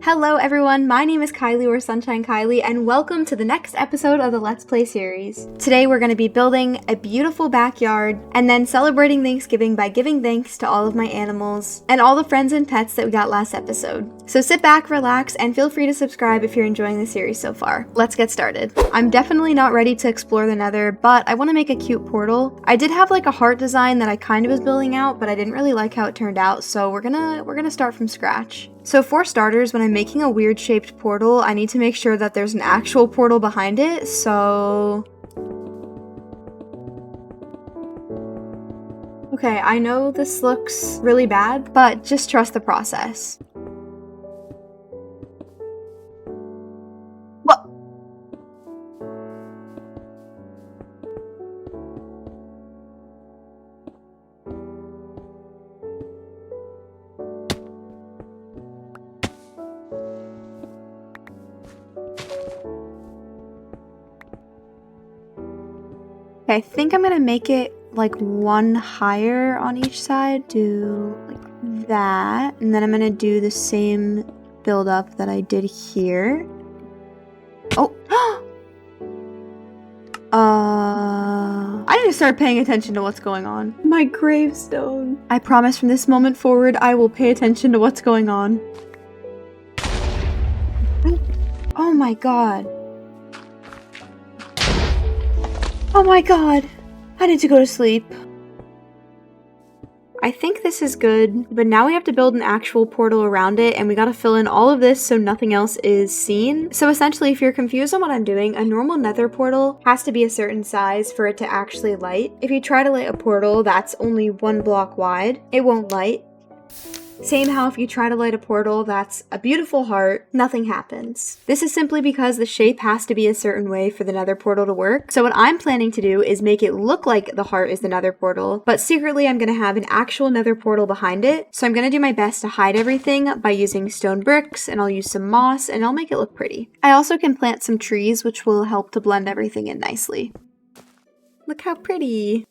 Hello everyone, my name is Kylie or Sunshine Kylie, and welcome to the next episode of the Let's Play series. Today we're going to be building a beautiful backyard and then celebrating Thanksgiving by giving thanks to all of my animals and all the friends and pets that we got last episode. So sit back, relax, and feel free to subscribe if you're enjoying the series so far. Let's get started. I'm definitely not ready to explore the Nether, but I want to make a cute portal. I did have like a heart design that I kind of was building out, but I didn't really like how it turned out, so we're gonna start from scratch. So for starters, when I'm making a weird shaped portal, I need to make sure that there's an actual portal behind it, so... Okay, I know this looks really bad, but just trust the process. What? Okay, I think I'm gonna make it like one higher on each side. Do like that, and then I'm gonna do the same build up that I did here. Oh! I need to start paying attention to what's going on. My gravestone. I promise from this moment forward, I will pay attention to what's going on. Oh my god. Oh my god. I need to go to sleep. I think this is good, but now we have to build an actual portal around it, and we gotta fill in all of this so nothing else is seen. So essentially, if you're confused on what I'm doing, a normal nether portal has to be a certain size for it to actually light. If you try to light a portal that's only 1 block wide, it won't light. Same how if you try to light a portal that's a beautiful heart, nothing happens. This is simply because the shape has to be a certain way for the nether portal to work. So what I'm planning to do is make it look like the heart is the nether portal, but secretly I'm going to have an actual nether portal behind it. So I'm going to do my best to hide everything by using stone bricks, and I'll use some moss, and I'll make it look pretty. I also can plant some trees, which will help to blend everything in nicely. Look how pretty!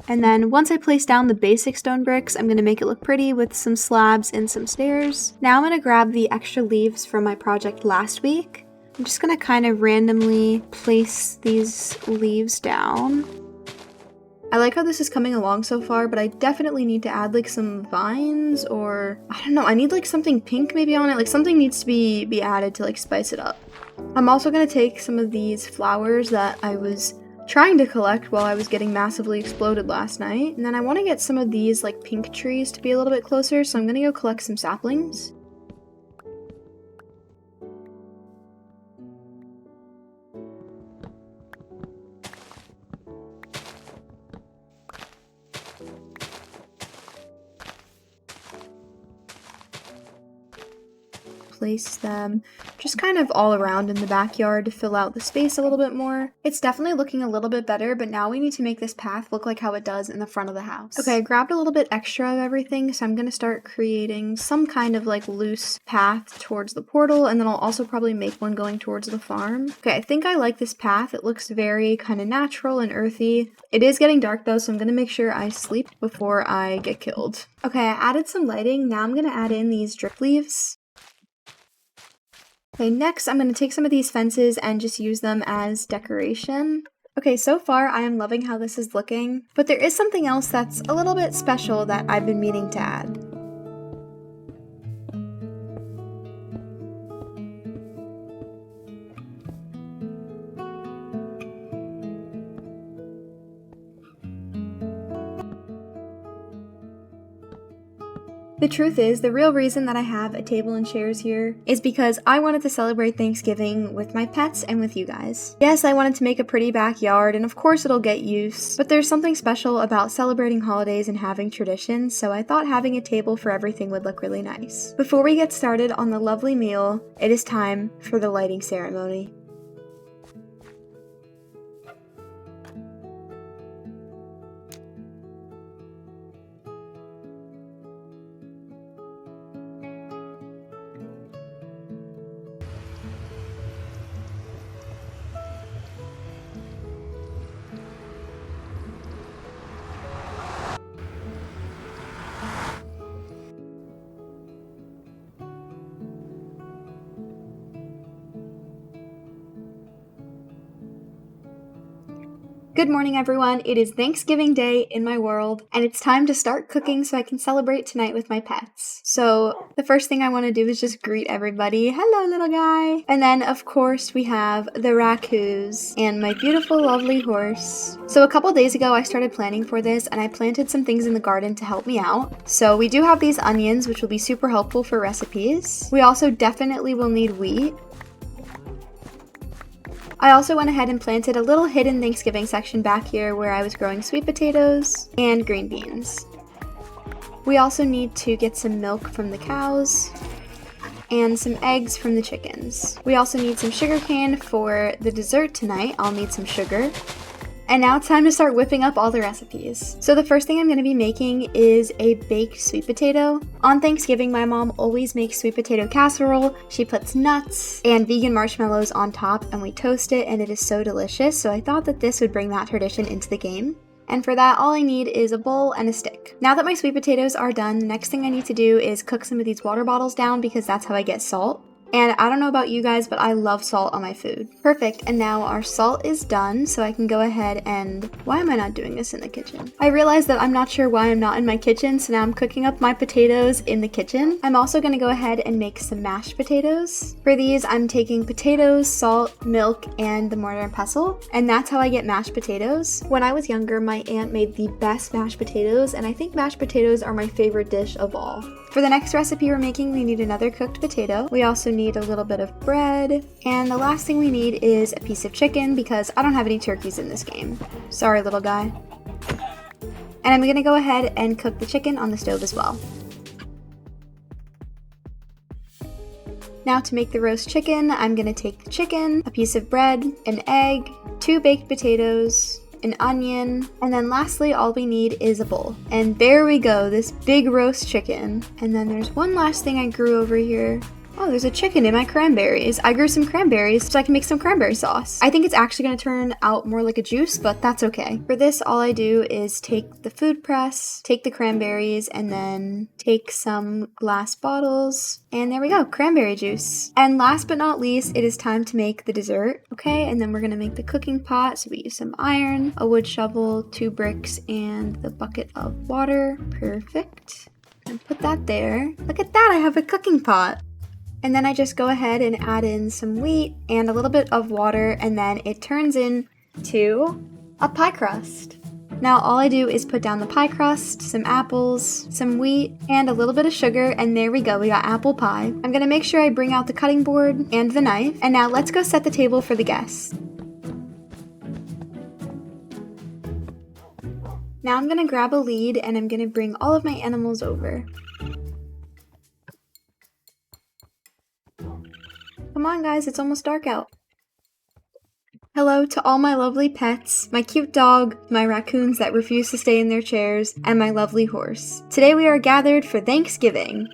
And then once I place down the basic stone bricks, I'm going to make it look pretty with some slabs and some stairs. Now I'm going to grab the extra leaves from my project last week. I'm just going to kind of randomly place these leaves down. I like how this is coming along so far, but I definitely need to add like some vines, or I don't know, I need like something pink maybe on it. Like something needs to be added to like spice it up. I'm also going to take some of these flowers that I was trying to collect while I was getting massively exploded last night. And then I want to get some of these like pink trees to be a little bit closer, so I'm gonna go collect some saplings. Place them just kind of all around in the backyard to fill out the space a little bit more. It's definitely looking a little bit better, but now we need to make this path look like how it does in the front of the house. Okay, I grabbed a little bit extra of everything, so I'm going to start creating some kind of like loose path towards the portal, and then I'll also probably make one going towards the farm. Okay, I think I like this path. It looks very kind of natural and earthy. It is getting dark though, so I'm going to make sure I sleep before I get killed. Okay, I added some lighting. Now I'm going to add in these drip leaves. Okay, next I'm going to take some of these fences and just use them as decoration. Okay, so far I am loving how this is looking, but there is something else that's a little bit special that I've been meaning to add. The truth is, the real reason that I have a table and chairs here is because I wanted to celebrate Thanksgiving with my pets and with you guys. Yes, I wanted to make a pretty backyard, and of course it'll get use, but there's something special about celebrating holidays and having traditions, so I thought having a table for everything would look really nice. Before we get started on the lovely meal, it is time for the lighting ceremony. Good morning, everyone. It is Thanksgiving Day in my world, and it's time to start cooking so I can celebrate tonight with my pets. So the first thing I want to do is just greet everybody. Hello, little guy. And then, of course, we have the raccoons and my beautiful, lovely horse. So a couple days ago, I started planning for this, and I planted some things in the garden to help me out. So we do have these onions, which will be super helpful for recipes. We also definitely will need wheat. I also went ahead and planted a little hidden Thanksgiving section back here where I was growing sweet potatoes and green beans. We also need to get some milk from the cows and some eggs from the chickens. We also need some sugarcane for the dessert tonight. I'll need some sugar. And now it's time to start whipping up all the recipes. So the first thing I'm going to be making is a baked sweet potato. On Thanksgiving, my mom always makes sweet potato casserole. She puts nuts and vegan marshmallows on top and we toast it, and it is so delicious. So I thought that this would bring that tradition into the game. And for that, all I need is a bowl and a stick. Now that my sweet potatoes are done, the next thing I need to do is cook some of these water bottles down because that's how I get salt. And I don't know about you guys, but I love salt on my food. Perfect, and now our salt is done, so I can go ahead and... Why am I not doing this in the kitchen? I realized that I'm not sure why I'm not in my kitchen, so now I'm cooking up my potatoes in the kitchen. I'm also gonna go ahead and make some mashed potatoes. For these, I'm taking potatoes, salt, milk, and the mortar and pestle, and that's how I get mashed potatoes. When I was younger, my aunt made the best mashed potatoes, and I think mashed potatoes are my favorite dish of all. For the next recipe we're making, we need another cooked potato. We also need a little bit of bread, and the last thing we need is a piece of chicken because I don't have any turkeys in this game. Sorry, little guy. And I'm gonna go ahead and cook the chicken on the stove as well. Now to make the roast chicken, I'm gonna take the chicken, a piece of bread, an egg, 2 baked potatoes, an onion, and then lastly all we need is a bowl. And there we go, this big roast chicken. And then there's one last thing I grew over here. Oh, there's a chicken in my cranberries. I grew some cranberries so I can make some cranberry sauce. I think it's actually going to turn out more like a juice, but that's okay. For this, all I do is take the food press, take the cranberries, and then take some glass bottles. And there we go, cranberry juice. And last but not least, it is time to make the dessert. Okay, and then we're going to make the cooking pot. So we use some iron, a wood shovel, 2 bricks, and the bucket of water. Perfect. And put that there. Look at that, I have a cooking pot. And then I just go ahead and add in some wheat and a little bit of water, and then it turns into a pie crust. Now all I do is put down the pie crust, some apples, some wheat, and a little bit of sugar, and there we go, we got apple pie. I'm gonna make sure I bring out the cutting board and the knife, and now let's go set the table for the guests. Now I'm gonna grab a lead and I'm gonna bring all of my animals over. Come on guys, it's almost dark out. Hello to all my lovely pets, my cute dog, my raccoons that refuse to stay in their chairs, and my lovely horse. Today we are gathered for Thanksgiving.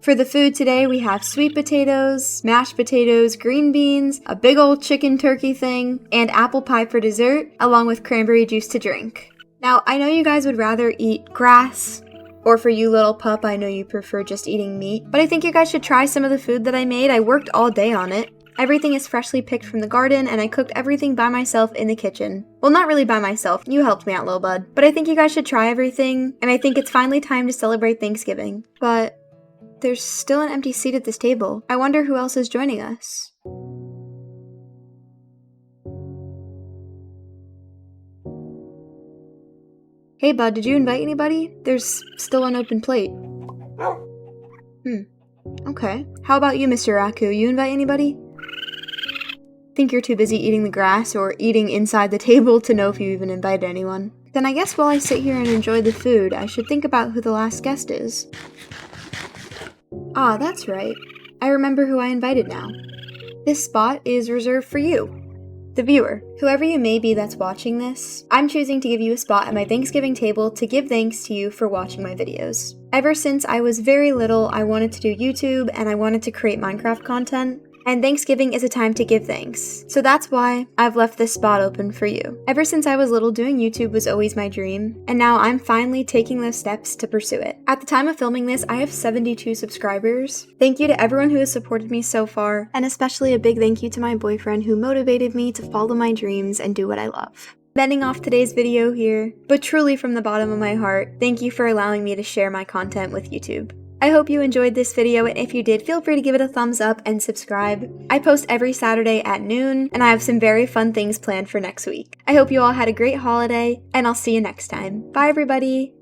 For the food today we have sweet potatoes, mashed potatoes, green beans, a big old chicken turkey thing, and apple pie for dessert, along with cranberry juice to drink. Now I know you guys would rather eat grass, or for you little pup, I know you prefer just eating meat, but I think you guys should try some of the food that I made. I worked all day on it. Everything is freshly picked from the garden, and I cooked everything by myself in the kitchen. Well, not really by myself. You helped me out, little bud. But I think you guys should try everything, and I think it's finally time to celebrate Thanksgiving. But there's still an empty seat at this table. I wonder who else is joining us. Hey bud, did you invite anybody? There's still an open plate. Okay. How about you, Mr. Raku? You invite anybody? Think you're too busy eating the grass or eating inside the table to know if you even invited anyone. Then I guess while I sit here and enjoy the food, I should think about who the last guest is. Ah, that's right. I remember who I invited now. This spot is reserved for you, the viewer. Whoever you may be that's watching this, I'm choosing to give you a spot at my Thanksgiving table to give thanks to you for watching my videos. Ever since I was very little, I wanted to do YouTube and I wanted to create Minecraft content. And Thanksgiving is a time to give thanks. So that's why I've left this spot open for you. Ever since I was little, doing YouTube was always my dream, and now I'm finally taking those steps to pursue it. At the time of filming this, I have 72 subscribers. Thank you to everyone who has supported me so far, and especially a big thank you to my boyfriend who motivated me to follow my dreams and do what I love. Ending off today's video here, but truly from the bottom of my heart, thank you for allowing me to share my content with YouTube. I hope you enjoyed this video, and if you did, feel free to give it a thumbs up and subscribe. I post every Saturday at noon, and I have some very fun things planned for next week. I hope you all had a great holiday, and I'll see you next time. Bye everybody!